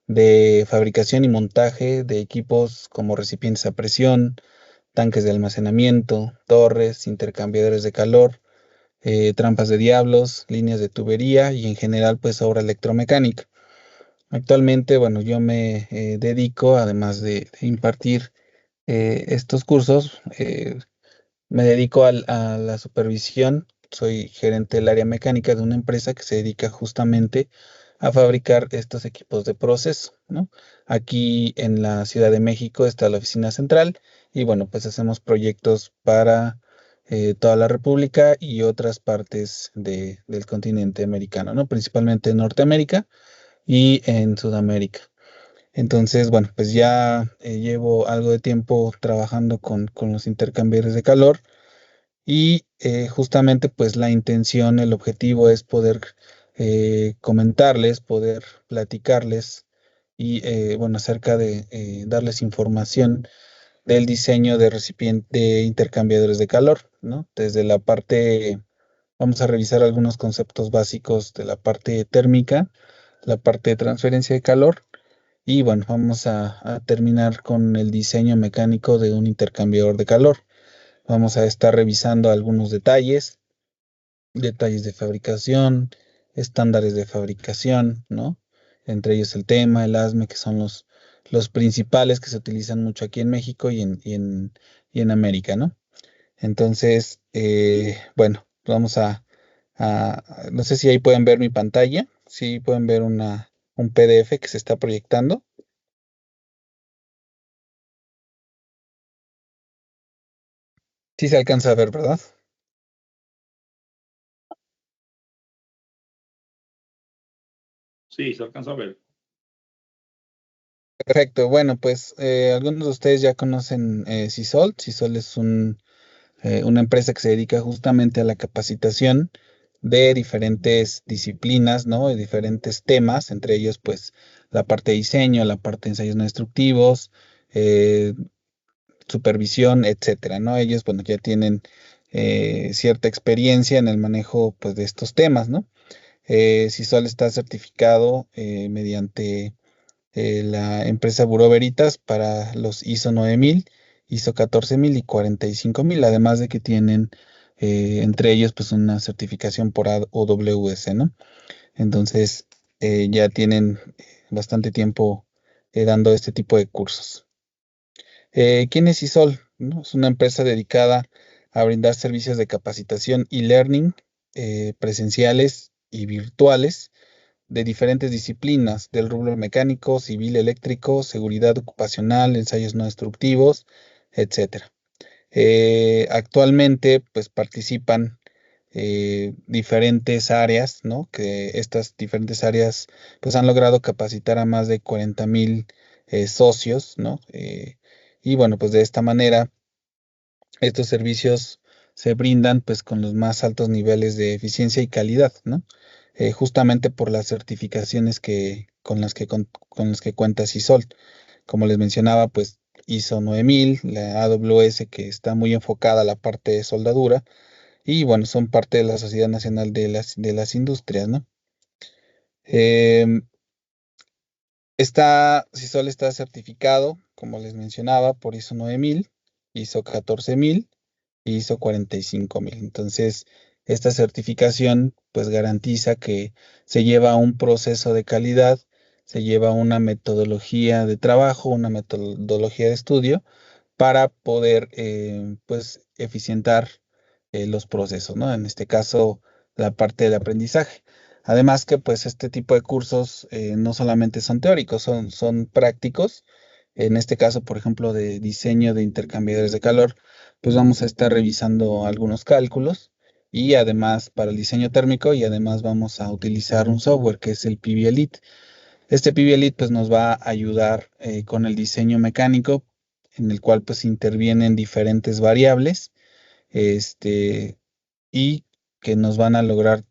de fabricación y montaje de equipos como recipientes a presión, tanques de almacenamiento, torres, intercambiadores de calor, trampas de diablos, líneas de tubería y en general pues obra electromecánica. Actualmente, bueno, yo me dedico, además de impartir estos cursos, me dedico a la supervisión. Soy gerente del área mecánica de una empresa que se dedica justamente a fabricar estos equipos de proceso, ¿no? Aquí en la Ciudad de México está la oficina central y bueno, pues hacemos proyectos para toda la República y otras partes del continente americano, ¿no? Principalmente en Norteamérica y en Sudamérica. Entonces, bueno, pues ya llevo algo de tiempo trabajando con los intercambiadores de calor y justamente pues la intención, el objetivo es poder comentarles, poder platicarles y bueno, acerca de darles información del diseño de recipiente de intercambiadores de calor, ¿no? Desde la parte, vamos a revisar algunos conceptos básicos de la parte térmica, la parte de transferencia de calor y bueno, vamos a terminar con el diseño mecánico de un intercambiador de calor. Vamos a estar revisando algunos detalles, detalles de fabricación, estándares de fabricación, ¿no? Entre ellos el tema, el ASME, que son los principales que se utilizan mucho aquí en México y en América, ¿no? Entonces, bueno, vamos no sé si ahí pueden ver mi pantalla, si pueden ver un PDF que se está proyectando. Sí se alcanza a ver, ¿verdad? Sí, se alcanza a ver. Perfecto, bueno, pues algunos de ustedes ya conocen Sisol. Sisol es una empresa que se dedica justamente a la capacitación de diferentes disciplinas, ¿no? De diferentes temas, entre ellos, pues, la parte de diseño, la parte de ensayos no destructivos, eh, supervisión, etcétera, ¿no? Ellos, bueno, ya tienen cierta experiencia en el manejo, pues, de estos temas, ¿no? Sisol está certificado mediante la empresa Bureau Veritas para los ISO 9000, ISO 14000 y 45000, además de que tienen entre ellos pues una certificación por OWS, ¿no? Entonces ya tienen bastante tiempo dando este tipo de cursos. ¿Quién es ISOL? ¿No? Es una empresa dedicada a brindar servicios de capacitación y learning presenciales y virtuales de diferentes disciplinas del rubro mecánico, civil, eléctrico, seguridad ocupacional, ensayos no destructivos, etcétera. Actualmente, pues participan diferentes áreas, ¿no? Que estas diferentes áreas, pues han logrado capacitar a más de 40,000 socios, ¿no? Y bueno, pues de esta manera, estos servicios se brindan, pues, con los más altos niveles de eficiencia y calidad, ¿no? Justamente por las certificaciones con las que cuenta Sisol. Como les mencionaba, pues ISO 9000, la AWS que está muy enfocada a la parte de soldadura y bueno, son parte de la Sociedad Nacional de las Industrias, ¿no? Em, Sisol está certificado, como les mencionaba, por ISO 9000, ISO 14000 y ISO 45000. Entonces, esta certificación pues garantiza que se lleva un proceso de calidad, se lleva una metodología de trabajo, una metodología de estudio para poder pues eficientar los procesos, ¿no? En este caso, la parte de aprendizaje. Además que pues este tipo de cursos no solamente son teóricos, son prácticos. En este caso, por ejemplo, de diseño de intercambiadores de calor, pues vamos a estar revisando algunos cálculos y además para el diseño térmico y además vamos a utilizar un software que es el PV Elite. Este PV Elite pues nos va a ayudar con el diseño mecánico en el cual pues intervienen diferentes variables este, y que nos van a lograr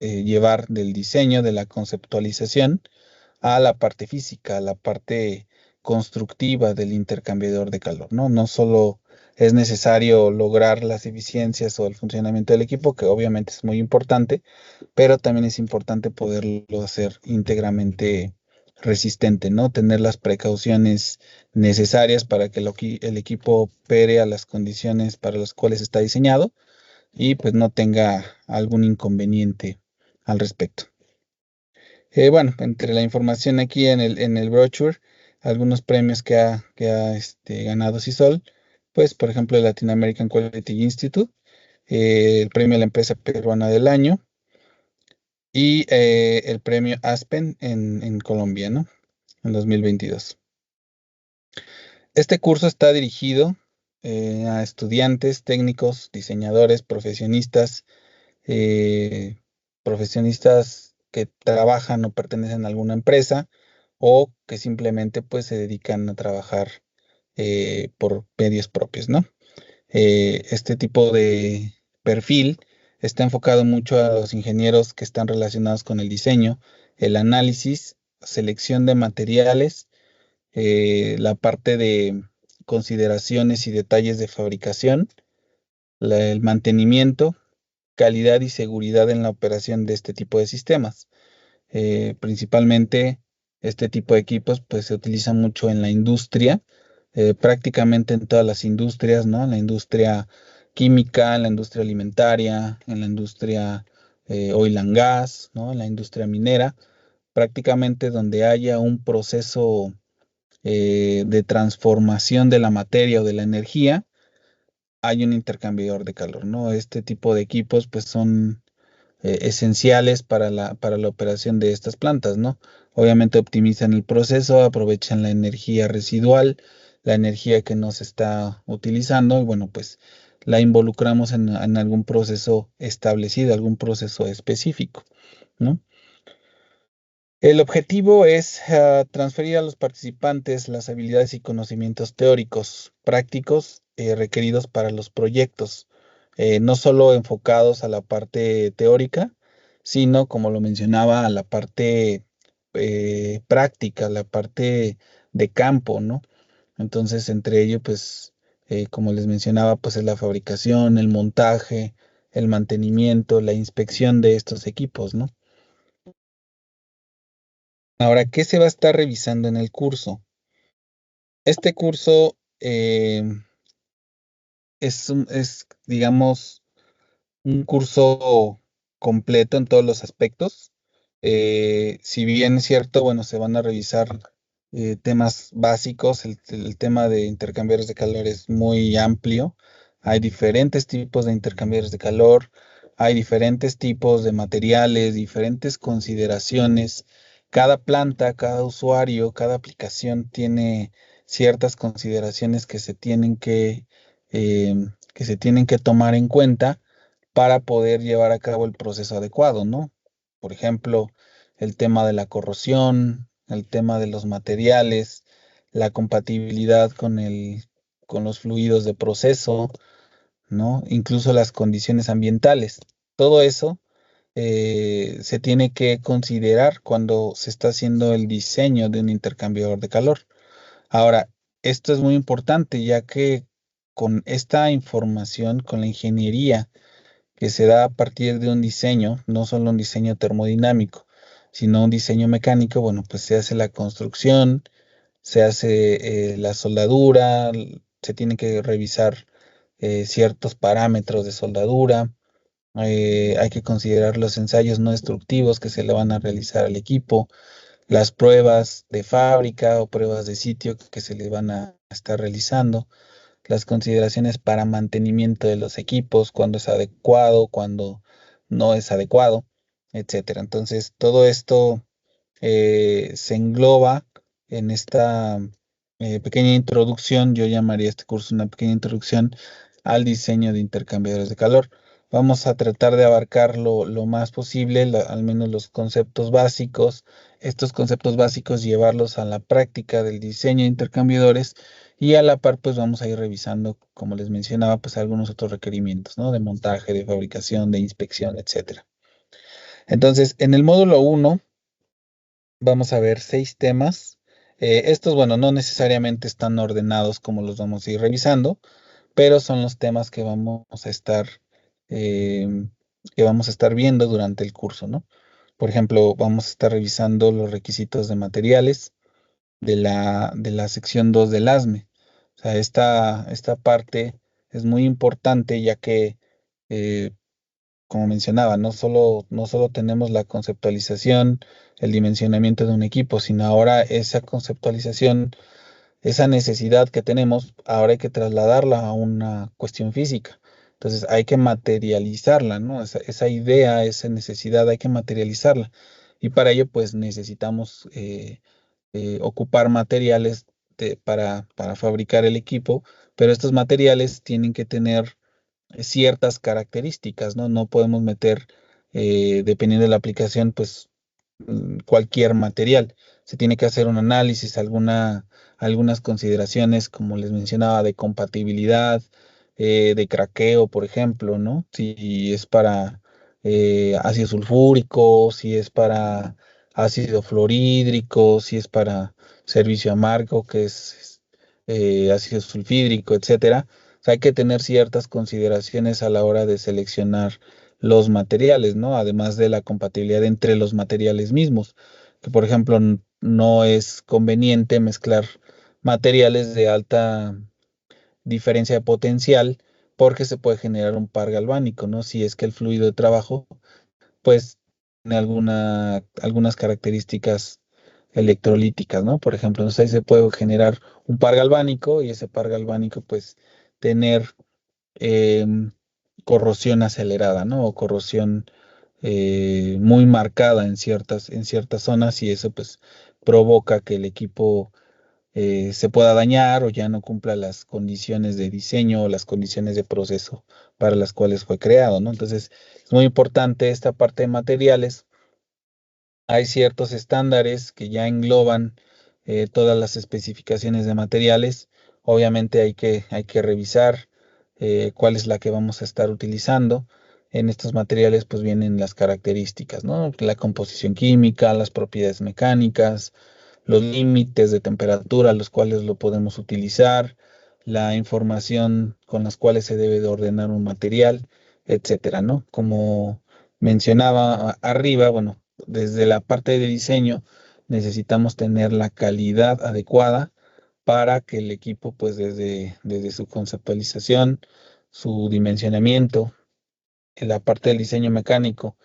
llevar del diseño, de la conceptualización a la parte física, a la parte constructiva del intercambiador de calor, ¿no? No solo es necesario lograr las eficiencias o el funcionamiento del equipo, que obviamente es muy importante, pero también es importante poderlo hacer íntegramente resistente, ¿no? Tener las precauciones necesarias para que el equipo opere a las condiciones para las cuales está diseñado y pues no tenga algún inconveniente al respecto. Bueno, entre la información aquí en el brochure, algunos premios que ha ganado CISOL, pues por ejemplo el Latin American Quality Institute, el premio a la empresa peruana del año y el premio Aspen en Colombia, ¿no? En 2022. Este curso está dirigido a estudiantes, técnicos, diseñadores, eh, profesionistas que trabajan o pertenecen a alguna empresa o que simplemente pues se dedican a trabajar por medios propios, ¿no? Este tipo de perfil está enfocado mucho a los ingenieros que están relacionados con el diseño, el análisis, selección de materiales, la parte de consideraciones y detalles de fabricación, el mantenimiento, calidad y seguridad en la operación de este tipo de sistemas. Principalmente este tipo de equipos pues se utiliza mucho en la industria, prácticamente en todas las industrias, ¿no? En la industria química, en la industria alimentaria, en la industria oil and gas, ¿no? En la industria minera, prácticamente donde haya un proceso de transformación de la materia o de la energía, hay un intercambiador de calor, ¿no? Este tipo de equipos pues son esenciales para la operación de estas plantas, ¿no? Obviamente optimizan el proceso, aprovechan la energía residual, la energía que no se está utilizando y bueno, pues la involucramos en algún proceso establecido, algún proceso específico, ¿no? El objetivo es transferir a los participantes las habilidades y conocimientos teóricos, prácticos, requeridos para los proyectos, no solo enfocados a la parte teórica, sino, como lo mencionaba, a la parte práctica, la parte de campo, ¿no? Entonces, entre ello, pues, como les mencionaba, pues es la fabricación, el montaje, el mantenimiento, la inspección de estos equipos, ¿no? Ahora, ¿qué se va a estar revisando en el curso? Este curso digamos, un curso completo en todos los aspectos. Si bien es cierto, bueno, se van a revisar temas básicos, el tema de intercambiadores de calor es muy amplio. Hay diferentes tipos de intercambiadores de calor, hay diferentes tipos de materiales, diferentes consideraciones. Cada planta, cada usuario, cada aplicación tiene ciertas consideraciones que se tienen que tomar en cuenta para poder llevar a cabo el proceso adecuado, ¿no? Por ejemplo, el tema de la corrosión, el tema de los materiales, la compatibilidad con los fluidos de proceso, ¿no? Incluso las condiciones ambientales. Todo eso se tiene que considerar cuando se está haciendo el diseño de un intercambiador de calor. Ahora, esto es muy importante ya que con esta información, con la ingeniería que se da a partir de un diseño, no solo un diseño termodinámico, sino un diseño mecánico, bueno, pues se hace la construcción, se hace la soldadura, se tiene que revisar ciertos parámetros de soldadura, hay que considerar los ensayos no destructivos que se le van a realizar al equipo, las pruebas de fábrica o pruebas de sitio que se le van a estar realizando, las consideraciones para mantenimiento de los equipos, cuando es adecuado, cuando no es adecuado, etcétera. Entonces, todo esto se engloba en esta pequeña introducción. Yo llamaría este curso una pequeña introducción al diseño de intercambiadores de calor. Vamos a tratar de abarcar lo más posible, al menos los conceptos básicos. Estos conceptos básicos llevarlos a la práctica del diseño de intercambiadores y a la par pues vamos a ir revisando, como les mencionaba, pues algunos otros requerimientos, ¿no? De montaje, de fabricación, de inspección, etcétera. Entonces, en el módulo uno vamos a ver 6 temas. Estos, bueno, no necesariamente están ordenados como los vamos a ir revisando, pero son los temas eh, que vamos a estar viendo durante el curso, ¿no? Por ejemplo, vamos a estar revisando los requisitos de materiales de la sección 2 del ASME. O sea, esta parte es muy importante ya que, eh, como mencionaba, no solo tenemos la conceptualización, el dimensionamiento de un equipo, sino ahora esa conceptualización, esa necesidad que tenemos, ahora hay que trasladarla a una cuestión física. Entonces hay que materializarla, ¿no? Esa idea, esa necesidad, hay que materializarla. Y para ello, pues necesitamos ocupar materiales para fabricar el equipo, pero estos materiales tienen que tener ciertas características, ¿no? No podemos meter, dependiendo de la aplicación, pues cualquier material. Se tiene que hacer un análisis, algunas consideraciones, como les mencionaba, de compatibilidad, de craqueo, por ejemplo, ¿no? Si es para ácido sulfúrico, si es para ácido fluorhídrico, si es para servicio amargo, que es ácido sulfídrico, etcétera. O sea, hay que tener ciertas consideraciones a la hora de seleccionar los materiales, ¿no? Además de la compatibilidad entre los materiales mismos, que por ejemplo no es conveniente mezclar materiales de alta diferencia de potencial porque se puede generar un par galvánico, ¿no? Si es que el fluido de trabajo, pues, tiene algunas características electrolíticas, ¿no? Por ejemplo, entonces ahí se puede generar un par galvánico y ese par galvánico, pues, tener em, corrosión acelerada, ¿no? O corrosión muy marcada en ciertas zonas y eso pues provoca que el equipo se pueda dañar o ya no cumpla las condiciones de diseño o las condiciones de proceso para las cuales fue creado, ¿no? Entonces es muy importante esta parte de materiales. Hay ciertos estándares que ya engloban todas las especificaciones de materiales. Obviamente hay que revisar cuál es la que vamos a estar utilizando. En estos materiales pues vienen las características, ¿no? La composición química, las propiedades mecánicas, los límites de temperatura a los cuales lo podemos utilizar, la información con las cuales se debe de ordenar un material, etcétera, ¿no? Como mencionaba arriba, bueno, desde la parte de diseño necesitamos tener la calidad adecuada para que el equipo, pues desde su conceptualización, su dimensionamiento, en la parte del diseño mecánico,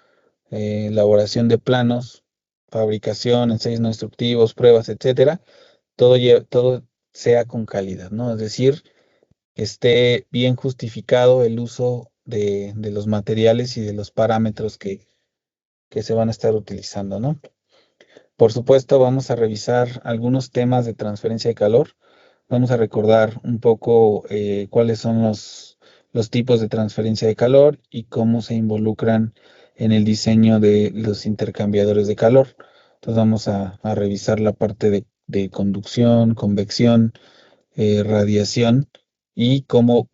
elaboración de planos, fabricación, ensayos no instructivos, pruebas, etcétera, todo sea con calidad, ¿no? Es decir, que esté bien justificado el uso de los materiales y de los parámetros que se van a estar utilizando, ¿no? Por supuesto, vamos a revisar algunos temas de transferencia de calor. Vamos a recordar un poco cuáles son los tipos de transferencia de calor y cómo se involucran en el diseño de los intercambiadores de calor. Entonces vamos a revisar la parte de conducción, convección, radiación y cómo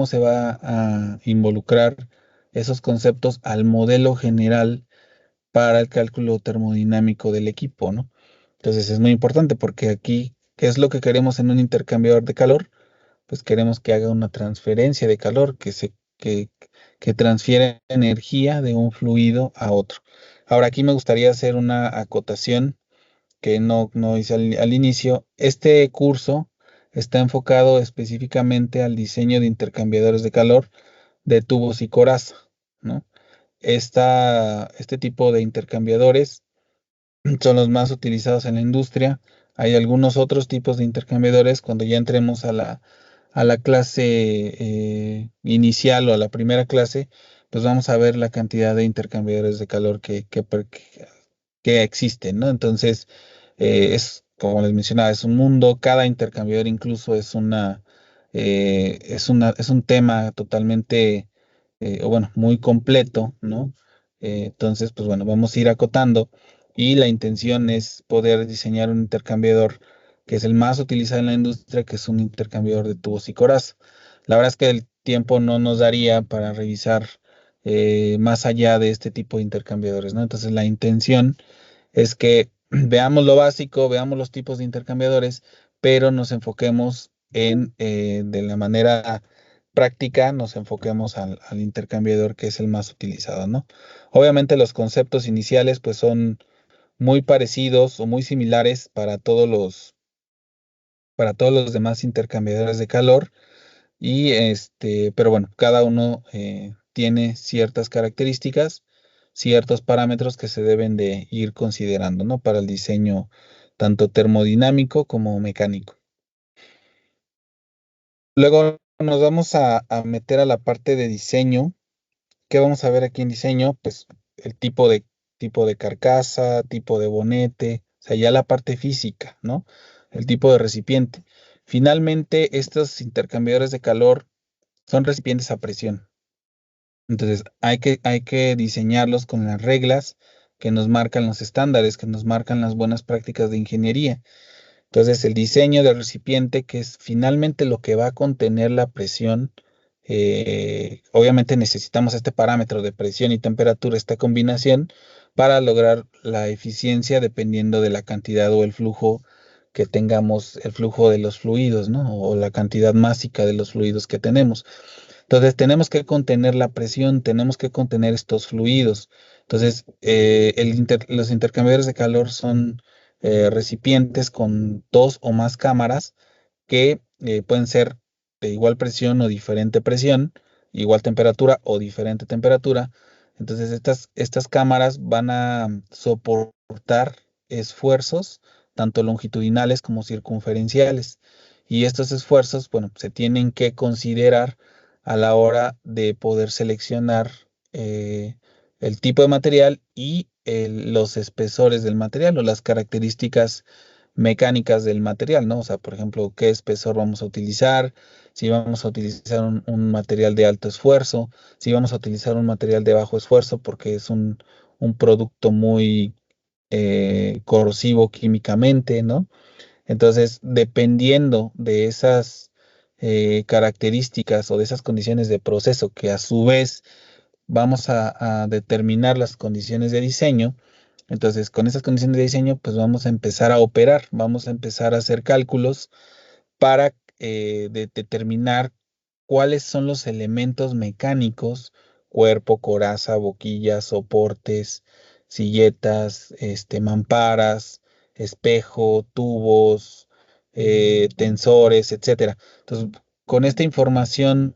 se va a involucrar esos conceptos al modelo general para el cálculo termodinámico del equipo, ¿no? Entonces es muy importante porque aquí, ¿qué es lo que queremos en un intercambiador de calor? Pues queremos que haga una transferencia de calor, que transfiera energía de un fluido a otro. Ahora aquí me gustaría hacer una acotación que no hice al inicio. Este curso está enfocado específicamente al diseño de intercambiadores de calor de tubos y coraza, ¿no? Este tipo de intercambiadores son los más utilizados en la industria. Hay algunos otros tipos de intercambiadores. Cuando ya entremos a la clase inicial o a la primera clase, pues vamos a ver la cantidad de intercambiadores de calor que existen, ¿no? Entonces, como les mencionaba, es un mundo. Cada intercambiador incluso es un tema totalmente, o bueno, muy completo, ¿no? Entonces, pues bueno, vamos a ir acotando y la intención es poder diseñar un intercambiador que es el más utilizado en la industria, que es un intercambiador de tubos y coraz. La verdad es que el tiempo no nos daría para revisar más allá de este tipo de intercambiadores, ¿no? Entonces, la intención es que veamos lo básico, veamos los tipos de intercambiadores, pero nos enfoquemos de la manera práctica nos enfoquemos al intercambiador que es el más utilizado, ¿no? Obviamente los conceptos iniciales pues son muy parecidos o muy similares para todos los demás intercambiadores de calor y pero bueno, cada uno tiene ciertas características, ciertos parámetros que se deben de ir considerando, ¿no? Para el diseño tanto termodinámico como mecánico. Luego nos vamos a meter a la parte de diseño. ¿Qué vamos a ver aquí en diseño? Pues el tipo de carcasa, tipo de bonete, o sea, ya la parte física, ¿no? El tipo de recipiente. Finalmente, estos intercambiadores de calor son recipientes a presión. Entonces, hay que diseñarlos con las reglas que nos marcan los estándares, que nos marcan las buenas prácticas de ingeniería. Entonces, el diseño del recipiente, que es finalmente lo que va a contener la presión, obviamente necesitamos este parámetro de presión y temperatura, esta combinación, para lograr la eficiencia dependiendo de la cantidad o el flujo que tengamos, el flujo de los fluidos, ¿no? O la cantidad másica de los fluidos que tenemos. Entonces, tenemos que contener la presión, tenemos que contener estos fluidos. Entonces, los intercambiadores de calor son recipientes con dos o más cámaras que pueden ser de igual presión o diferente presión, igual temperatura o diferente temperatura. Entonces, estas cámaras van a soportar esfuerzos, tanto longitudinales como circunferenciales. Y estos esfuerzos, bueno, se tienen que considerar a la hora de poder seleccionar el tipo de material y los espesores del material o las características mecánicas del material, ¿no? O sea, por ejemplo, qué espesor vamos a utilizar, si vamos a utilizar un material de alto esfuerzo, si vamos a utilizar un material de bajo esfuerzo porque es un producto muy corrosivo químicamente, ¿no? Entonces, dependiendo de esas características o de esas condiciones de proceso que a su vez vamos a determinar las condiciones de diseño, entonces con esas condiciones de diseño pues vamos a empezar a operar, vamos a empezar a hacer cálculos para determinar cuáles son los elementos mecánicos, cuerpo, coraza, boquillas, soportes, silletas, mamparas, espejo, tubos, tensores, etcétera. Entonces, con esta información,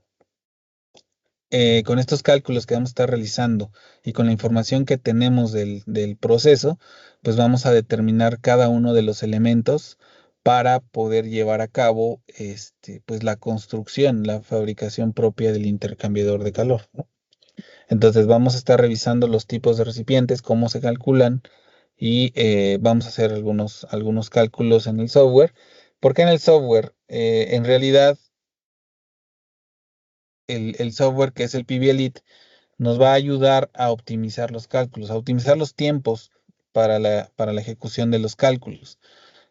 con estos cálculos que vamos a estar realizando y con la información que tenemos del proceso, pues vamos a determinar cada uno de los elementos para poder llevar a cabo pues la construcción, la fabricación propia del intercambiador de calor, ¿no? Entonces vamos a estar revisando los tipos de recipientes, cómo se calculan y vamos a hacer algunos cálculos en el software, porque en el software, en realidad, el software que es el PV Elite nos va a ayudar a optimizar los cálculos, a optimizar los tiempos para la ejecución de los cálculos.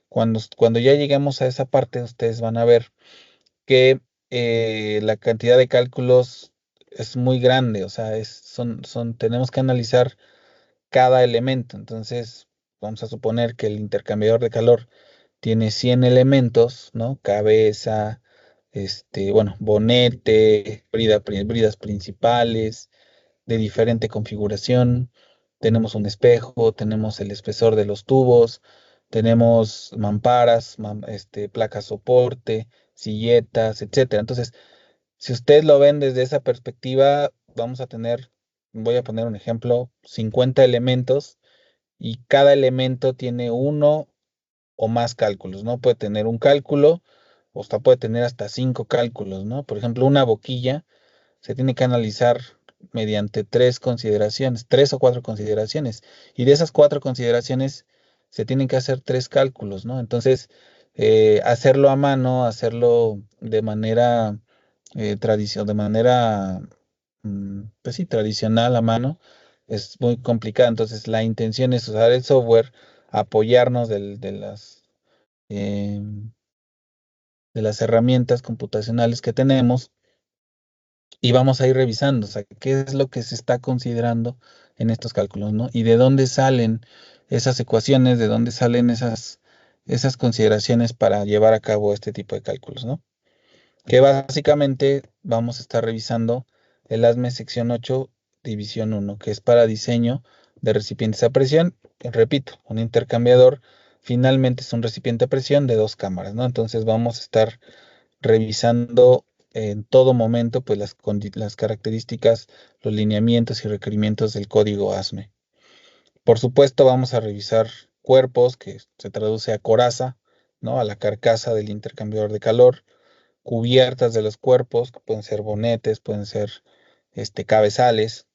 Cuando ya lleguemos a esa parte, ustedes van a ver que la cantidad de cálculos es muy grande, o sea, tenemos que analizar cada elemento. Entonces, vamos a suponer que el intercambiador de calor tiene 100 elementos, ¿no? Cabeza, bueno, bonete, bridas principales de diferente configuración. Tenemos un espejo, tenemos el espesor de los tubos, tenemos mamparas, placas soporte, silletas, etcétera. Entonces, si ustedes lo ven desde esa perspectiva, vamos a tener, voy a poner un ejemplo, 50 elementos y cada elemento tiene uno o más cálculos, ¿no? Puede tener un cálculo o hasta puede tener hasta 5 cálculos, ¿no? Por ejemplo, una boquilla se tiene que analizar mediante tres o cuatro consideraciones. Y de esas cuatro consideraciones se tienen que hacer 3 cálculos, ¿no? Entonces, hacerlo a mano, hacerlo de manera tradicional, de manera, pues sí, tradicional a mano, es muy complicado. Entonces, la intención es usar el software, apoyarnos em, de las herramientas computacionales que tenemos y vamos a ir revisando, o sea, qué es lo que se está considerando en estos cálculos, ¿no? Y de dónde salen esas ecuaciones, de dónde salen esas consideraciones para llevar a cabo este tipo de cálculos, ¿no? que básicamente vamos a estar revisando el ASME sección 8, división 1, que es para diseño de recipientes a presión. Repito, un intercambiador finalmente es un recipiente a presión de dos cámaras, ¿no? Entonces vamos a estar revisando en todo momento pues las características, los lineamientos y requerimientos del código ASME. Por supuesto, vamos a revisar cuerpos, que se traduce a coraza, ¿no? A la carcasa del intercambiador de calor, cubiertas de los cuerpos, que pueden ser bonetes, pueden ser cabezales,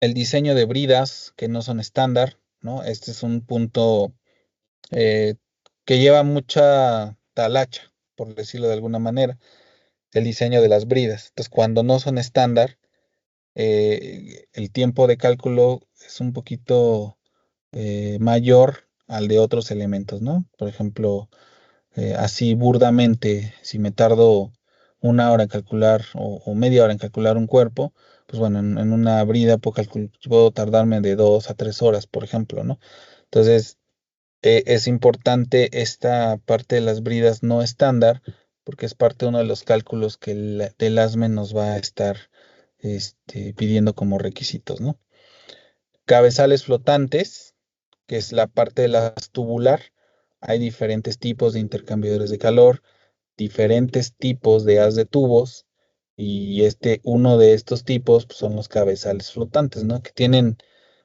el diseño de bridas que no son estándar, ¿no? Este es un punto eh, que lleva mucha talacha, por decirlo de alguna manera, el diseño de las bridas. Entonces, cuando no son estándar, el tiempo de cálculo es un poquito mayor al de otros elementos, ¿no? Por ejemplo, así burdamente, si me tardo una hora en calcular o media hora en calcular un cuerpo, pues bueno, en una brida puedo tardarme de 2 a 3 horas, por ejemplo, ¿no? Entonces, es importante esta parte de las bridas no estándar, porque es parte de uno de los cálculos que el ASME nos va a estar pidiendo como requisitos, ¿no? Cabezales flotantes, que es la parte de las tubular. Hay diferentes tipos de intercambiadores de calor, diferentes tipos de haz de tubos, y uno de estos tipos pues, son los cabezales flotantes, ¿no? Que tienen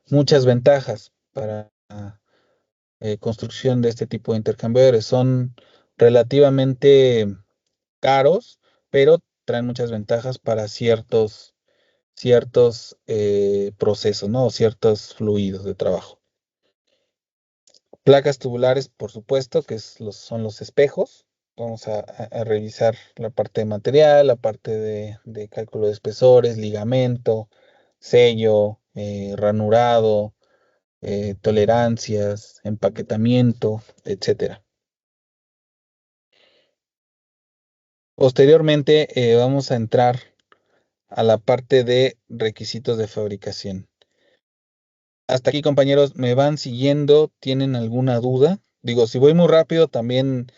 muchas ventajas para construcción de este tipo de intercambiadores. Son relativamente caros, pero traen muchas ventajas para ciertos procesos, ¿no? O ciertos fluidos de trabajo. Placas tubulares, por supuesto, que son los espejos. Vamos a revisar la parte de material, la parte de cálculo de espesores, ligamento, sello, ranurado, tolerancias, empaquetamiento, etcétera. Posteriormente, vamos a entrar a la parte de requisitos de fabricación. Hasta aquí, compañeros, ¿me van siguiendo? ¿Tienen alguna duda? Digo, si voy muy rápido, también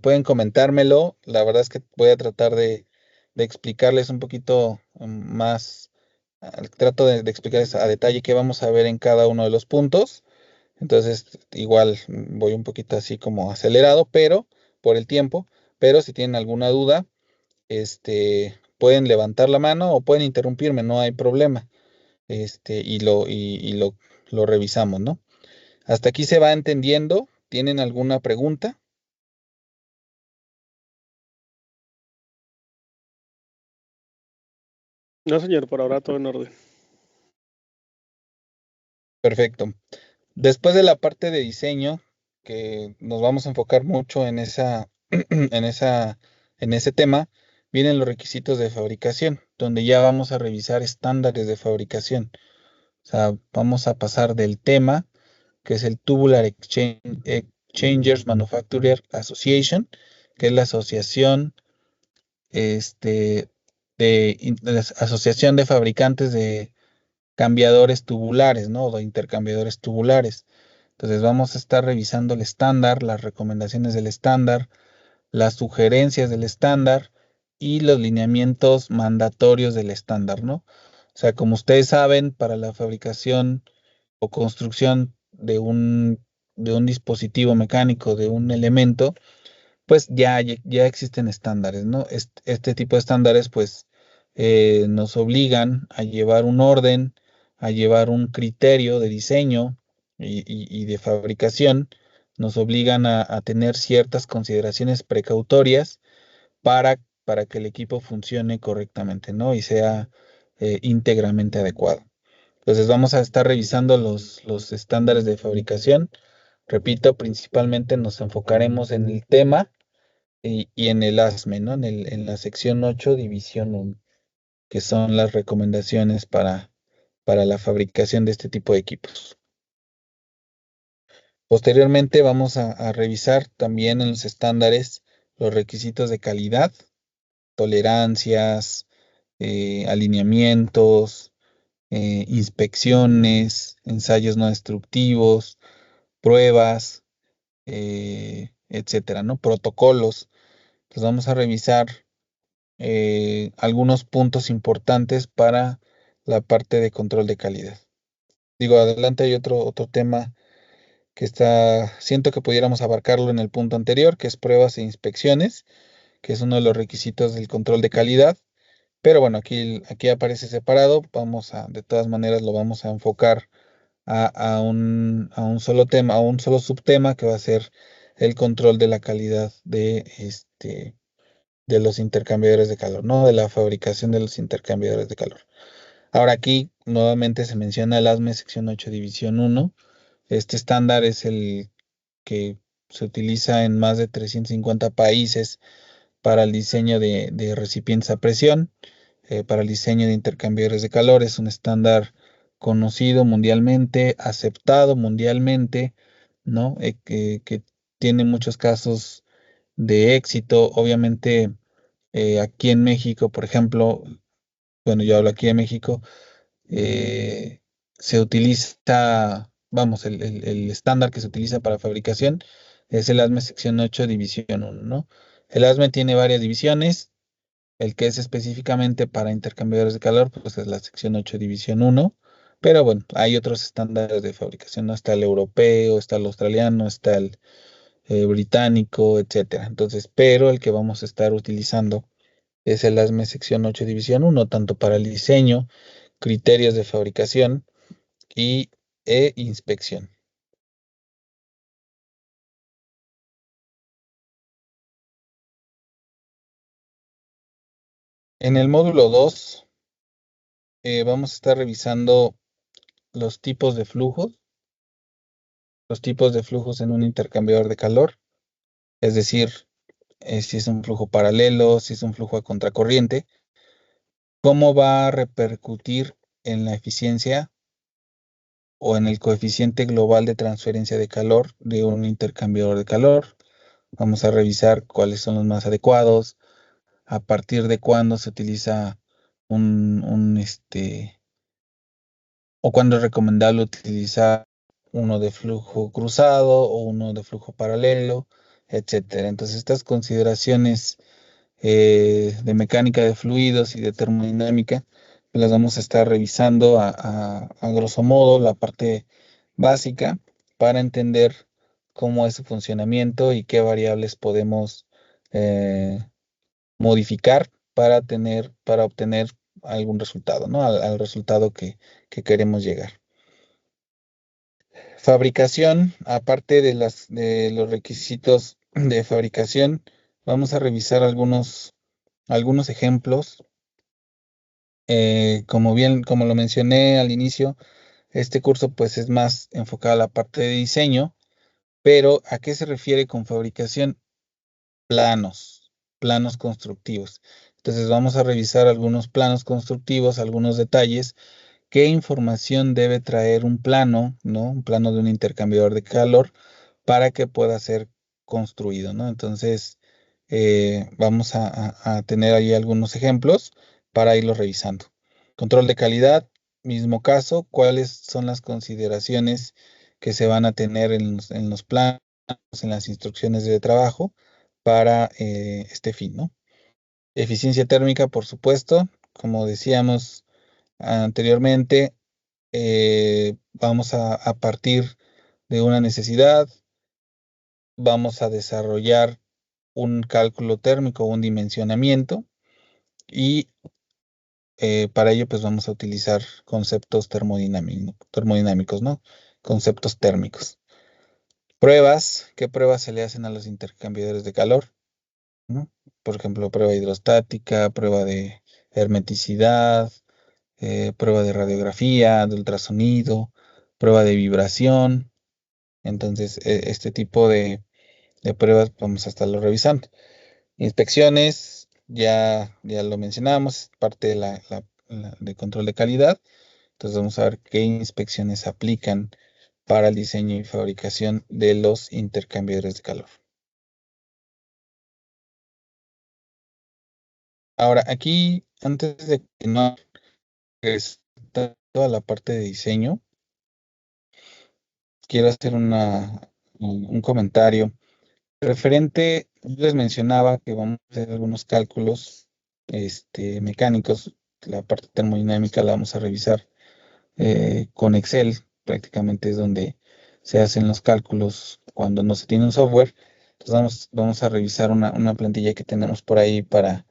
pueden comentármelo. La verdad es que voy a tratar de explicarles un poquito más. Trato de explicarles a detalle qué vamos a ver en cada uno de los puntos. Entonces, igual voy un poquito así como acelerado, pero por el tiempo. Pero si tienen alguna duda, pueden levantar la mano o pueden interrumpirme, no hay problema. Y lo revisamos, ¿no? Hasta aquí se va entendiendo. ¿Tienen alguna pregunta? No, señor, por ahora todo en orden. Perfecto. Después de la parte de diseño, que nos vamos a enfocar mucho en esa, en ese tema, vienen los requisitos de fabricación, donde ya vamos a revisar estándares de fabricación. O sea, vamos a pasar del tema, que es el Tubular Exchangers Manufacturer Association, que es la asociación, de la asociación de fabricantes de cambiadores tubulares, ¿no? O de intercambiadores tubulares. Entonces vamos a estar revisando el estándar, las recomendaciones del estándar, las sugerencias del estándar y los lineamientos mandatorios del estándar, ¿no? O sea, como ustedes saben, para la fabricación o construcción de un dispositivo mecánico, de un elemento, pues ya existen estándares, ¿no? Este tipo de estándares, pues, nos obligan a llevar un orden, a llevar un criterio de diseño y de fabricación, nos obligan a tener ciertas consideraciones precautorias para que el equipo funcione correctamente, ¿no? Y sea íntegramente adecuado. Entonces vamos a estar revisando los estándares de fabricación. Repito, principalmente nos enfocaremos en el tema y en el ASME, ¿no? En la sección 8, división 1, que son las recomendaciones para la fabricación de este tipo de equipos. Posteriormente vamos a revisar también en los estándares los requisitos de calidad, tolerancias, alineamientos, inspecciones, ensayos no destructivos, pruebas, etcétera, ¿no? Protocolos. Pues vamos a revisar algunos puntos importantes para la parte de control de calidad. Digo, adelante hay otro tema que siento que pudiéramos abarcarlo en el punto anterior, que es pruebas e inspecciones, que es uno de los requisitos del control de calidad. Pero bueno, aquí aparece separado. De todas maneras, lo vamos a enfocar a un solo tema, a un solo subtema que va a ser el control de la calidad de los intercambiadores de calor, ¿no? De la fabricación de los intercambiadores de calor. Ahora aquí nuevamente se menciona el ASME sección 8 división 1. Este estándar es el que se utiliza en más de 350 países para el diseño de recipientes a presión, para el diseño de intercambiadores de calor. Es un estándar conocido mundialmente, aceptado mundialmente, ¿no? Que tiene muchos casos de éxito. Obviamente, aquí en México, por ejemplo, bueno, yo hablo aquí en México, se utiliza, vamos, el estándar que se utiliza para fabricación es el ASME sección 8 división 1, ¿no? El ASME tiene varias divisiones. El que es específicamente para intercambiadores de calor, pues es la sección 8 división 1. Pero bueno, hay otros estándares de fabricación, ¿no? Está el europeo, está el australiano, está el británico, etcétera. Entonces, pero el que vamos a estar utilizando es el ASME sección 8 división 1, tanto para el diseño, criterios de fabricación e inspección. En el módulo 2 vamos a estar revisando los tipos de flujos, los tipos de flujos en un intercambiador de calor, es decir, si es un flujo paralelo, si es un flujo a contracorriente, cómo va a repercutir en la eficiencia o en el coeficiente global de transferencia de calor de un intercambiador de calor. Vamos a revisar cuáles son los más adecuados, a partir de cuándo se utiliza o cuándo es recomendable utilizar uno de flujo cruzado o uno de flujo paralelo, etcétera. Entonces, estas consideraciones de mecánica de fluidos y de termodinámica, pues las vamos a estar revisando a grosso modo, la parte básica, para entender cómo es su funcionamiento y qué variables podemos eh, modificar para obtener algún resultado, ¿no? Al resultado que queremos llegar. Fabricación, aparte de los requisitos de fabricación, vamos a revisar algunos ejemplos. Como lo mencioné al inicio, este curso pues es más enfocado a la parte de diseño, pero ¿a qué se refiere con fabricación? Planos constructivos. Entonces vamos a revisar algunos planos constructivos, algunos detalles, qué información debe traer un plano, ¿no? Un plano de un intercambiador de calor para que pueda ser construido, ¿no? Entonces, vamos a tener ahí algunos ejemplos para irlos revisando. Control de calidad, mismo caso, cuáles son las consideraciones que se van a tener en los planos, en las instrucciones de trabajo para este fin, ¿no? Eficiencia térmica, por supuesto, como decíamos anteriormente, vamos a partir de una necesidad, vamos a desarrollar un cálculo térmico, un dimensionamiento, y para ello pues vamos a utilizar conceptos termodinámicos, ¿no? Conceptos térmicos. Pruebas, ¿qué pruebas se le hacen a los intercambiadores de calor? ¿No? Por ejemplo, prueba hidrostática, prueba de hermeticidad, prueba de radiografía, de ultrasonido, prueba de vibración. Entonces, este tipo de pruebas vamos a estarlo revisando. Inspecciones, ya lo mencionamos, es parte de de control de calidad. Entonces vamos a ver qué inspecciones se aplican para el diseño y fabricación de los intercambiadores de calor. Ahora, aquí, antes de continuar, toda la parte de diseño, quiero hacer un comentario referente. Yo les mencionaba que vamos a hacer algunos cálculos mecánicos. La parte termodinámica la vamos a revisar con Excel. Prácticamente es donde se hacen los cálculos cuando no se tiene un software. Entonces vamos a revisar una plantilla que tenemos por ahí para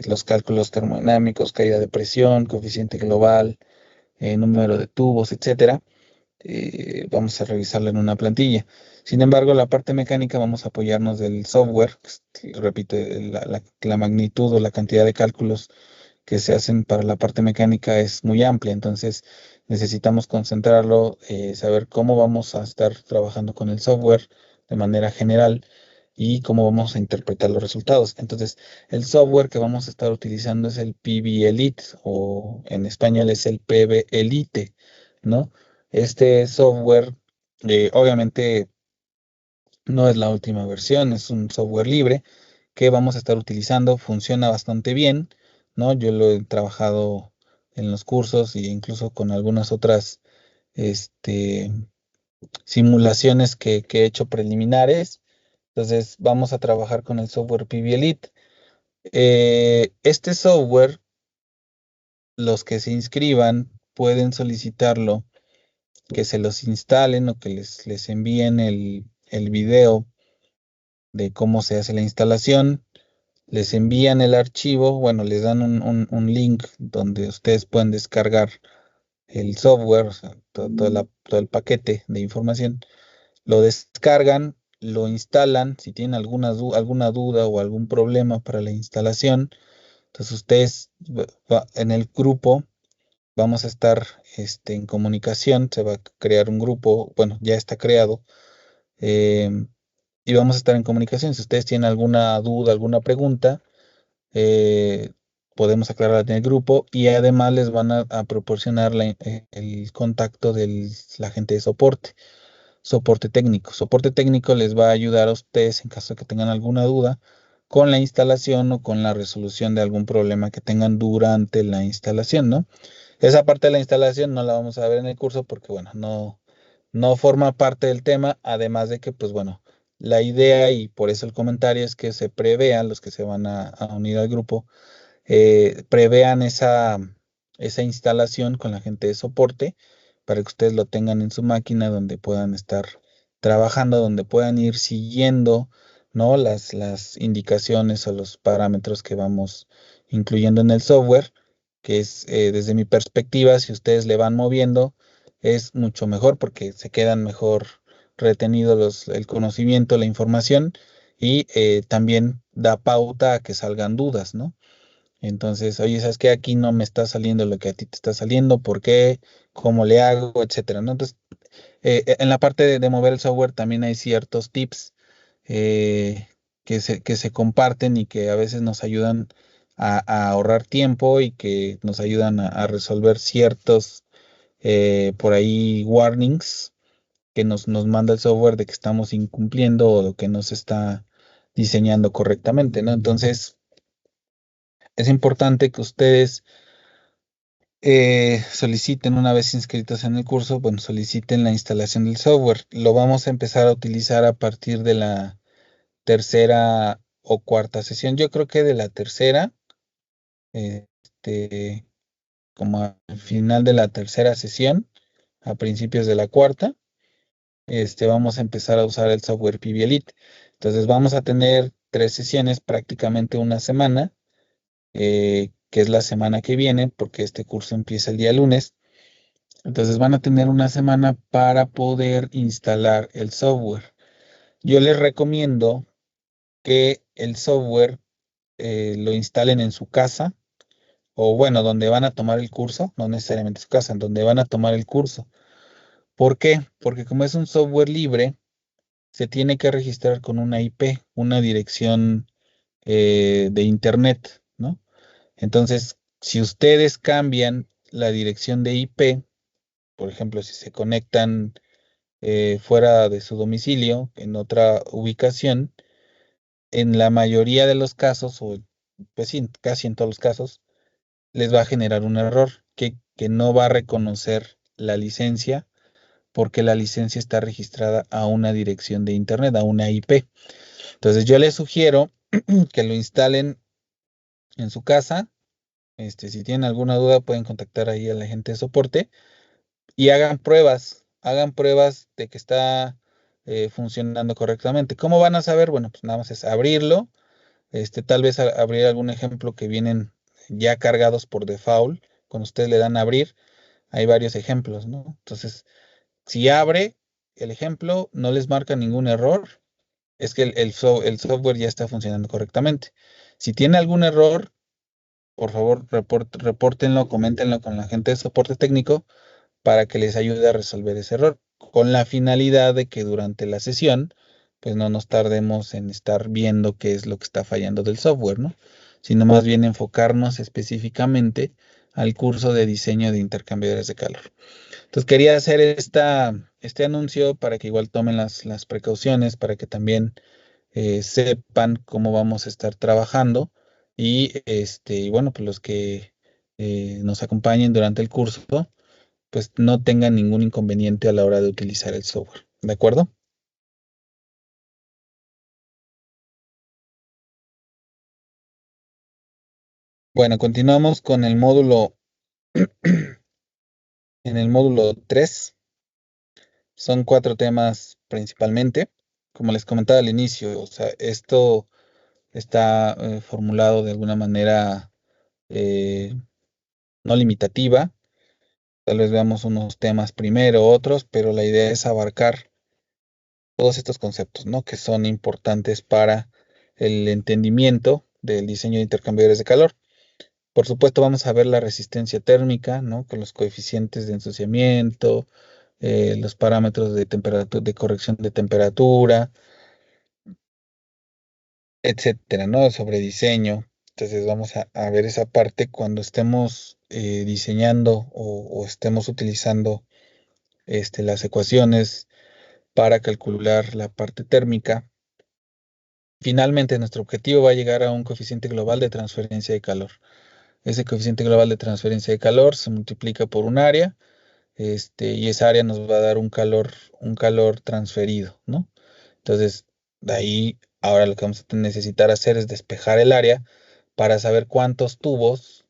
los cálculos termodinámicos, caída de presión, coeficiente global, número de tubos, etcétera. Vamos a revisarlo en una plantilla. Sin embargo, la parte mecánica vamos a apoyarnos del software. Repito, la magnitud o la cantidad de cálculos que se hacen para la parte mecánica es muy amplia, entonces necesitamos concentrarlo, saber cómo vamos a estar trabajando con el software de manera general y cómo vamos a interpretar los resultados. Entonces, el software que vamos a estar utilizando es el PV Elite o en español es el PV Elite, ¿no? Este software, obviamente, no es la última versión, es un software libre que vamos a estar utilizando, funciona bastante bien, ¿no? Yo lo he trabajado en los cursos e incluso con algunas otras este, simulaciones que he hecho preliminares. Entonces vamos a trabajar con el software PV Elite. Este software, los que se inscriban pueden solicitarlo, que se los instalen o que les envíen el video de cómo se hace la instalación. Les envían el archivo, bueno, les dan un link donde ustedes pueden descargar el software, o sea, todo el paquete de información. Lo descargan, lo instalan. Si tienen alguna duda o algún problema para la instalación, entonces ustedes en el grupo vamos a estar en comunicación. Se va a crear un grupo, bueno, ya está creado. Y vamos a estar en comunicación. Si ustedes tienen alguna duda, alguna pregunta, eh, podemos aclarar en el grupo y además les van a proporcionar el contacto de la gente de soporte, soporte técnico. Soporte técnico les va a ayudar a ustedes en caso de que tengan alguna duda con la instalación o con la resolución de algún problema que tengan durante la instalación, ¿no? Esa parte de la instalación no la vamos a ver en el curso porque, bueno, no forma parte del tema, además de que, pues bueno, la idea y por eso el comentario es que se prevean los que se van a unir al grupo, prevean esa instalación con la gente de soporte para que ustedes lo tengan en su máquina donde puedan estar trabajando, donde puedan ir siguiendo, ¿no? Las indicaciones o los parámetros que vamos incluyendo en el software, que es desde mi perspectiva, si ustedes le van moviendo, es mucho mejor porque se quedan mejor retenidos el conocimiento, la información y también da pauta a que salgan dudas, ¿no? Entonces, oye, ¿sabes qué? Aquí no me está saliendo lo que a ti te está saliendo, ¿por qué? ¿Cómo le hago? Etcétera, ¿no? Entonces, en la parte de mover el software también hay ciertos tips eh, que se comparten y que a veces nos ayudan a ahorrar tiempo y que nos ayudan a resolver ciertos, por ahí, warnings que nos manda el software de que estamos incumpliendo o que no se está diseñando correctamente, ¿no? Entonces, es importante que ustedes soliciten una vez inscritos en el curso, bueno, soliciten la instalación del software. Lo vamos a empezar a utilizar a partir de la tercera o cuarta sesión. Yo creo que de la tercera, este, como al final de la tercera sesión, a principios de la cuarta, vamos a empezar a usar el software PV Elite. Entonces vamos a tener 3 sesiones, prácticamente una semana, que es la semana que viene, porque este curso empieza el día lunes. Entonces van a tener una semana para poder instalar el software. Yo les recomiendo que el software lo instalen en su casa o bueno, donde van a tomar el curso, no necesariamente su casa, en donde van a tomar el curso. ¿Por qué? Porque como es un software libre, se tiene que registrar con una IP, una dirección de internet, ¿no? Entonces, si ustedes cambian la dirección de IP, por ejemplo, si se conectan fuera de su domicilio, en otra ubicación, en la mayoría de los casos, o pues sí, casi en todos los casos, les va a generar un error que no va a reconocer la licencia porque la licencia está registrada a una dirección de internet, a una IP. Entonces yo les sugiero que lo instalen en su casa. Si tienen alguna duda pueden contactar ahí a la gente de soporte y hagan pruebas de que está funcionando correctamente. ¿Cómo van a saber? Bueno, pues nada más es abrirlo, tal vez abrir algún ejemplo que vienen ya cargados por default. Cuando ustedes le dan a abrir, hay varios ejemplos, ¿no? Entonces, si abre el ejemplo, no les marca ningún error, es que el software ya está funcionando correctamente. Si tiene algún error, por favor, repórtenlo, coméntenlo con la gente de soporte técnico para que les ayude a resolver ese error, con la finalidad de que durante la sesión, pues no nos tardemos en estar viendo qué es lo que está fallando del software, ¿no? Sino más bien enfocarnos específicamente al curso de diseño de intercambiadores de calor. Entonces quería hacer este anuncio para que igual tomen las precauciones, para que también sepan cómo vamos a estar trabajando y bueno, pues los que nos acompañen durante el curso, pues no tengan ningún inconveniente a la hora de utilizar el software. ¿De acuerdo? Bueno, continuamos con el módulo, en el módulo 3. Son 4 temas principalmente. Como les comentaba al inicio, o sea, esto está formulado de alguna manera eh, no limitativa. Tal vez veamos unos temas primero, otros, pero la idea es abarcar todos estos conceptos, ¿no? Que son importantes para el entendimiento del diseño de intercambiadores de calor. Por supuesto, vamos a ver la resistencia térmica, ¿no? Con los coeficientes de ensuciamiento, los parámetros de temperatura, de corrección de temperatura, etcétera, ¿no? Sobre diseño. Entonces vamos a ver esa parte cuando estemos diseñando o estemos utilizando las ecuaciones para calcular la parte térmica. Finalmente, nuestro objetivo va a llegar a un coeficiente global de transferencia de calor. Ese coeficiente global de transferencia de calor se multiplica por un área, y esa área nos va a dar un calor transferido, ¿no? Entonces, de ahí, ahora lo que vamos a necesitar hacer es despejar el área para saber cuántos tubos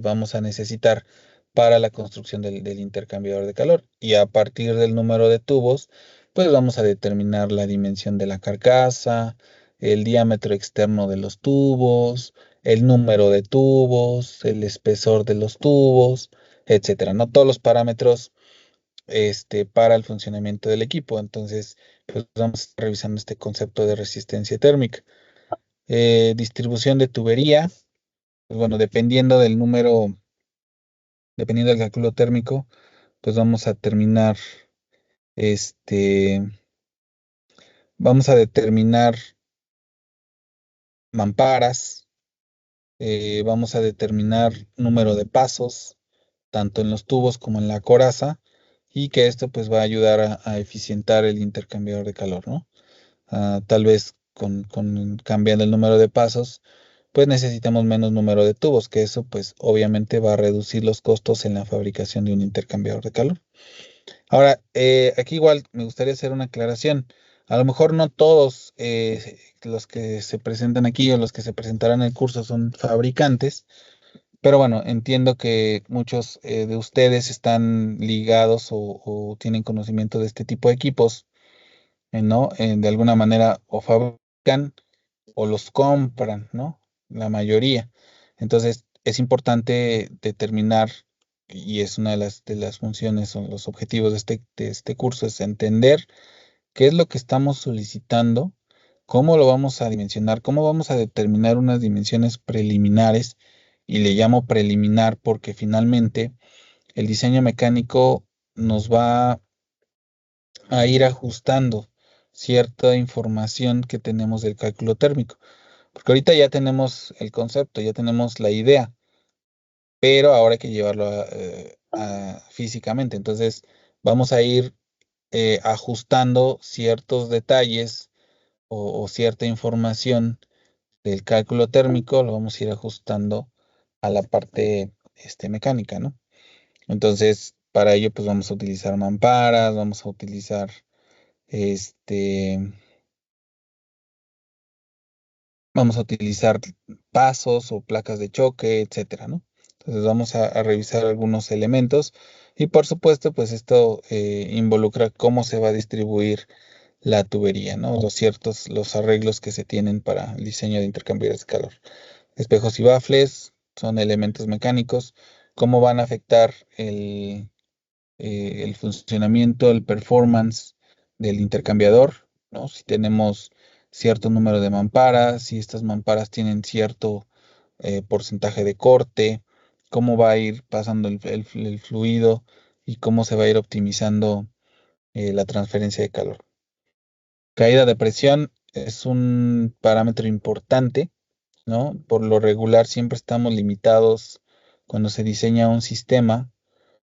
vamos a necesitar para la construcción del intercambiador de calor. Y a partir del número de tubos, pues vamos a determinar la dimensión de la carcasa, el diámetro externo de los tubos, el número de tubos, el espesor de los tubos, etcétera, ¿no? Todos los parámetros para el funcionamiento del equipo. Entonces, pues vamos a estar revisando este concepto de resistencia térmica. Distribución de tubería, pues bueno, dependiendo del cálculo térmico, pues este, vamos a determinar mamparas, vamos a determinar número de pasos, tanto en los tubos como en la coraza, y que esto pues va a ayudar a eficientar el intercambiador de calor, ¿no? Tal vez con cambiando el número de pasos, pues necesitamos menos número de tubos, que eso pues obviamente va a reducir los costos en la fabricación de un intercambiador de calor. Ahora, aquí igual me gustaría hacer una aclaración. A lo mejor no todos los que se presentan aquí o los que se presentarán en el curso son fabricantes, pero bueno, entiendo que muchos de ustedes están ligados o tienen conocimiento de este tipo de equipos, ¿no? De alguna manera o fabrican o los compran, ¿no? La mayoría. Entonces, es importante determinar, y es una de las funciones o los objetivos de este curso, es entender qué es lo que estamos solicitando, cómo lo vamos a dimensionar, cómo vamos a determinar unas dimensiones preliminares, y le llamo preliminar porque finalmente el diseño mecánico nos va a ir ajustando cierta información que tenemos del cálculo térmico. Porque ahorita ya tenemos el concepto, ya tenemos la idea, pero ahora hay que llevarlo físicamente. Entonces, vamos a ir ajustando ciertos detalles o cierta información del cálculo térmico, lo vamos a ir ajustando a la parte mecánica, ¿no? Entonces, Para ello, pues vamos a utilizar mamparas, vamos a utilizar este, vamos a utilizar pasos o placas de choque, etcétera, ¿no? Entonces vamos a revisar algunos elementos y por supuesto, pues esto involucra cómo se va a distribuir la tubería, ¿no? Los arreglos que se tienen para el diseño de intercambiadores de calor. Espejos y bafles son elementos mecánicos. ¿Cómo van a afectar el funcionamiento, el performance del intercambiador? ¿No? Si tenemos cierto número de mamparas, si estas mamparas tienen cierto porcentaje de corte, cómo va a ir pasando el fluido y cómo se va a ir optimizando la transferencia de calor. Caída de presión es un parámetro importante, ¿no? Por lo regular siempre estamos limitados cuando se diseña un sistema,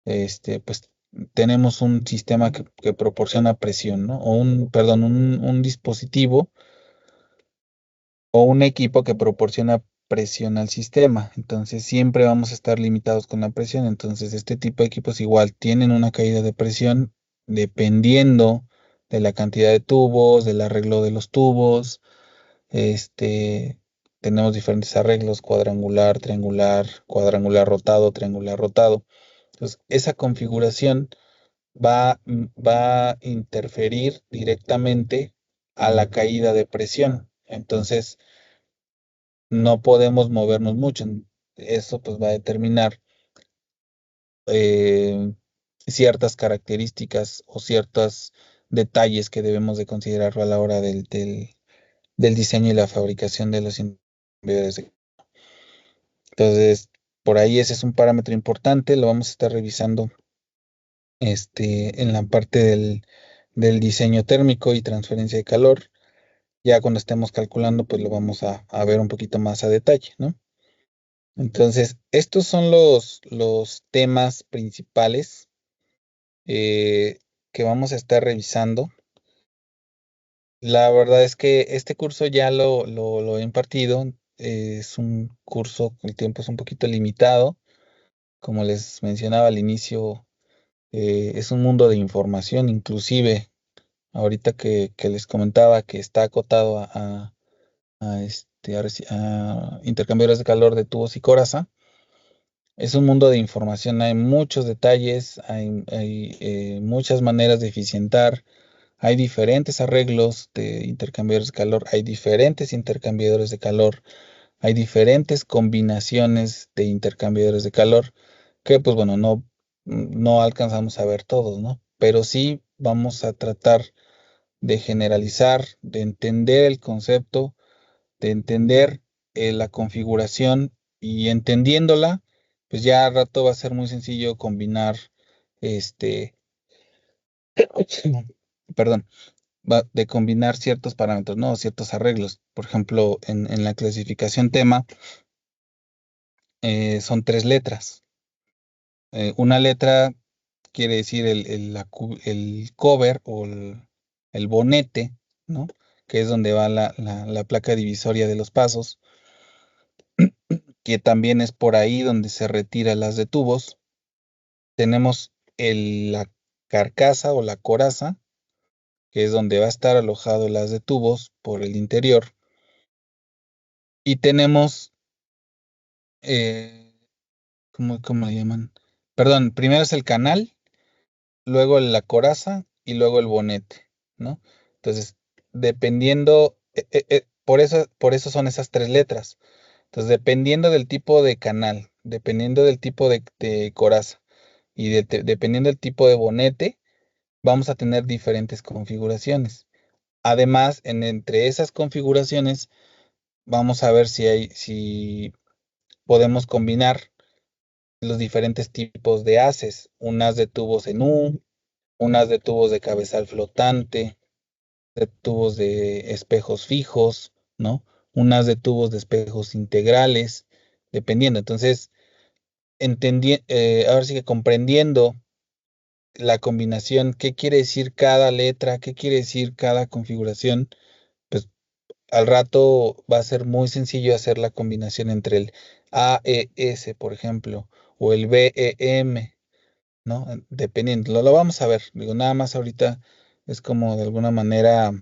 pues tenemos un sistema que proporciona presión, ¿no? Perdón, un dispositivo o un equipo que proporciona presión al sistema. Entonces siempre vamos a estar limitados con la presión. Entonces este tipo de equipos igual tienen una caída de presión dependiendo de la cantidad de tubos, del arreglo de los tubos. Este, tenemos diferentes arreglos: cuadrangular, triangular, cuadrangular rotado, triangular rotado. Entonces esa configuración va a interferir directamente a la caída de presión. Entonces, no podemos movernos mucho. Eso pues va a determinar eh, ciertas características o ciertos detalles que debemos de considerar a la hora del diseño y la fabricación de los inhibidores. Entonces, por ahí ese es un parámetro importante, lo vamos a estar revisando en la parte del diseño térmico y transferencia de calor. Ya cuando estemos calculando, pues lo vamos a ver un poquito más a detalle, ¿no? Entonces, estos son los temas principales que vamos a estar revisando. La verdad es que este curso ya lo he impartido. Es un curso, el tiempo es un poquito limitado. Como les mencionaba al inicio, es un mundo de información. Inclusive, ahorita que les comentaba que está acotado a intercambiadores de calor de tubos y coraza. Es un mundo de información, hay muchos detalles, hay muchas maneras de eficientar, hay diferentes arreglos de intercambiadores de calor, hay diferentes intercambiadores de calor, hay diferentes combinaciones de intercambiadores de calor que pues bueno, no alcanzamos a ver todos, ¿no? Pero sí vamos a tratar de generalizar, de entender el concepto, de entender la configuración, y entendiéndola, pues ya al rato va a ser muy sencillo combinar, este, perdón, de combinar ciertos parámetros, ¿no? Ciertos arreglos. Por ejemplo, en la clasificación tema son tres letras. Una letra quiere decir el cover o el bonete, ¿no? Que es donde va la placa divisoria de los pasos, que también es por ahí donde se retira las de tubos. Tenemos la carcasa o la coraza, que es donde va a estar alojado las de tubos por el interior. Y tenemos, eh, ¿cómo le llaman? Perdón, primero es el canal, luego la coraza y luego el bonete, ¿no? Entonces, dependiendo, por eso son esas tres letras. Entonces, dependiendo del tipo de canal, dependiendo del tipo de coraza y dependiendo del tipo de bonete, vamos a tener diferentes configuraciones. Además, entre esas configuraciones, vamos a ver si podemos combinar los diferentes tipos de haces, unas de tubos en U, unas de tubos de cabezal flotante, de tubos de espejos fijos, ¿no? Unas de tubos de espejos integrales, dependiendo. Entonces, ahora sí que comprendiendo la combinación, qué quiere decir cada letra, qué quiere decir cada configuración, pues al rato va a ser muy sencillo hacer la combinación entre el AES, por ejemplo, o el BEM, ¿no? Dependiendo, lo vamos a ver. Digo, nada más ahorita es como de alguna manera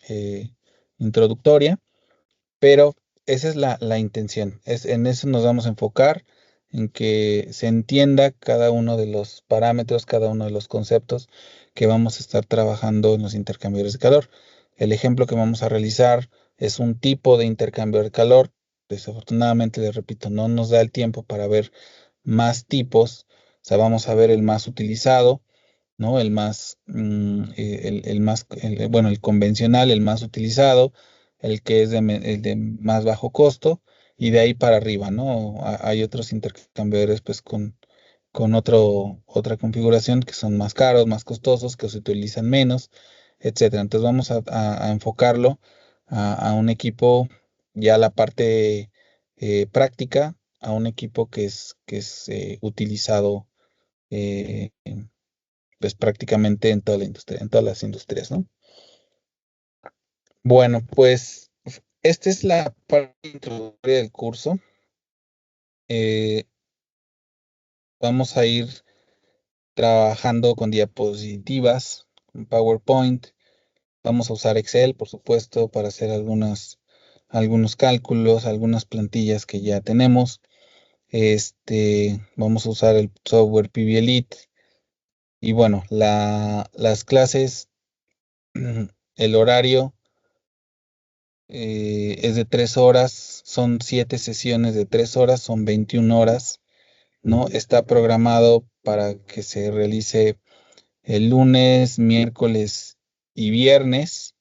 eh, introductoria, pero esa es la intención. En eso nos vamos a enfocar, en que se entienda cada uno de los parámetros, cada uno de los conceptos que vamos a estar trabajando en los intercambiadores de calor. El ejemplo que vamos a realizar es un tipo de intercambio de calor. Desafortunadamente, les repito, no nos da el tiempo para ver más tipos. O sea, vamos a ver el más utilizado, ¿no? Bueno, el convencional, el más utilizado, el que es el de más bajo costo, y de ahí para arriba, ¿no? Hay otros intercambiadores, pues, con otra configuración que son más caros, más costosos, que se utilizan menos, etcétera. Entonces vamos a enfocarlo a un equipo, ya la parte práctica, a un equipo que es utilizado eh, pues prácticamente en toda la industria, en todas las industrias, ¿no? Bueno, pues esta es la parte introductoria del curso. Eh, Vamos a ir trabajando con diapositivas, con PowerPoint. Vamos a usar Excel, por supuesto, para hacer algunos cálculos, algunas plantillas que ya tenemos. Vamos a usar el software PV Elite. Y bueno, las clases, el horario es de 3 horas, son 7 sesiones de 3 horas, son 21 horas, ¿no? Está programado para que se realice el lunes, miércoles y viernes.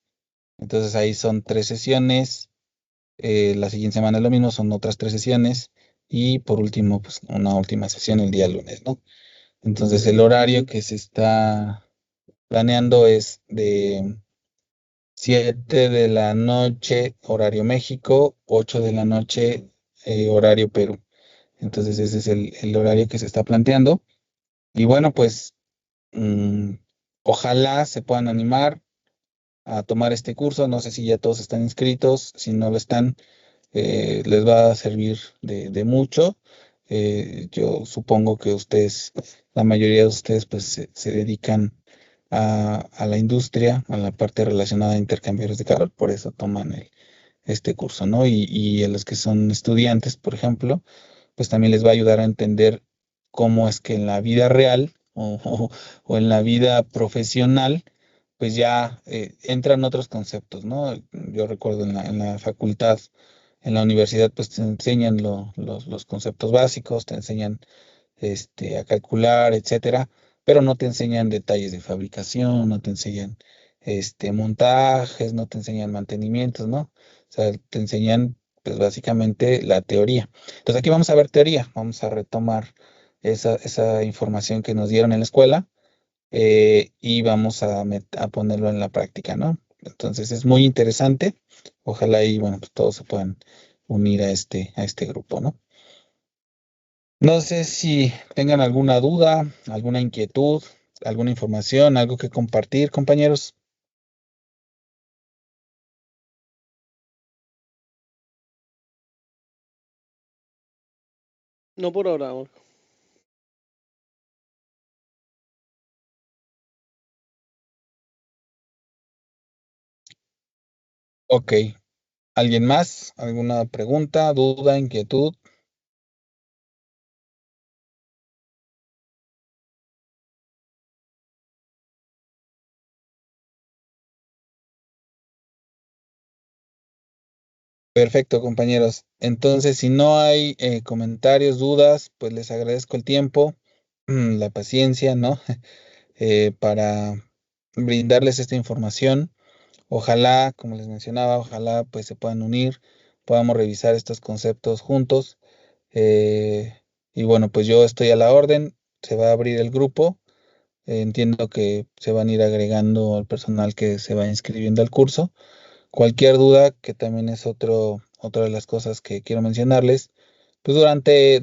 Entonces ahí son 3 sesiones. La siguiente semana es lo mismo, son otras 3 sesiones. Y por último, pues una última sesión el día lunes, ¿no? Entonces el horario que se está planeando es de 7 de la noche, horario México, 8 de la noche, horario Perú. Entonces ese es el horario que se está planteando. Y bueno, pues mm, ojalá se puedan animar a tomar este curso. No sé si ya todos están inscritos. Si no lo están, les va a servir de mucho. Yo supongo que ustedes, la mayoría de ustedes, pues se dedican a la industria, a la parte relacionada a intercambiadores de calor, por eso toman este curso, ¿no? Y a los que son estudiantes, por ejemplo, pues también les va a ayudar a entender cómo es que en la vida real o en la vida profesional, pues ya entran otros conceptos, ¿no? Yo recuerdo en la facultad, en la universidad, pues te enseñan los conceptos básicos, te enseñan a calcular, etcétera, pero no te enseñan detalles de fabricación, no te enseñan montajes, no te enseñan mantenimientos, ¿no? O sea, te enseñan pues básicamente la teoría. Entonces aquí vamos a ver teoría, vamos a retomar esa información que nos dieron en la escuela, y vamos a ponerlo en la práctica, ¿no? Entonces es muy interesante. Ojalá y bueno, pues todos se puedan unir a este grupo, ¿no? No sé si tengan alguna duda, alguna inquietud, alguna información, algo que compartir, compañeros. No por ahora, amor. Ok. ¿Alguien más? ¿Alguna pregunta, duda, inquietud? Perfecto, compañeros. Entonces, si no hay comentarios, dudas, pues les agradezco el tiempo, la paciencia, ¿no? Para brindarles esta información. Ojalá, como les mencionaba, ojalá pues se puedan unir, podamos revisar estos conceptos juntos. eh, y bueno, pues yo estoy a la orden, se va a abrir el grupo. Entiendo que se van a ir agregando al personal que se va inscribiendo al curso. Cualquier duda, que también es otra de las cosas que quiero mencionarles, pues durante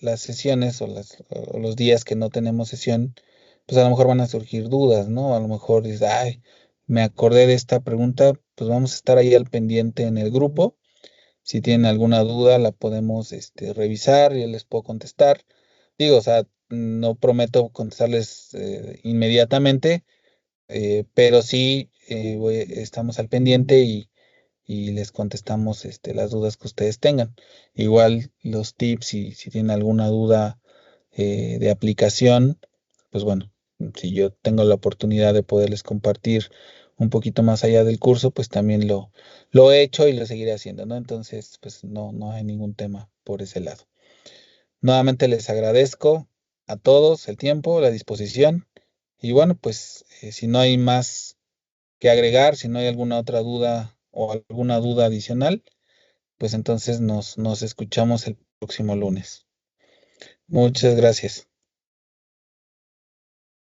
las sesiones o los días que no tenemos sesión, pues a lo mejor van a surgir dudas, ¿no? A lo mejor dices, ay, me acordé de esta pregunta, pues vamos a estar ahí al pendiente en el grupo. Si tienen alguna duda, la podemos revisar y les puedo contestar. Digo, o sea, no prometo contestarles inmediatamente, pero sí estamos al pendiente y les contestamos las dudas que ustedes tengan. Igual los tips, y si tienen alguna duda de aplicación, pues bueno, si yo tengo la oportunidad de poderles compartir un poquito más allá del curso, pues también lo he hecho y lo seguiré haciendo, ¿no? Entonces, pues no hay ningún tema por ese lado. Nuevamente les agradezco a todos el tiempo, la disposición y bueno, pues si no hay más que agregar, si no hay alguna otra duda o alguna duda adicional, pues entonces nos escuchamos el próximo lunes. Muchas gracias.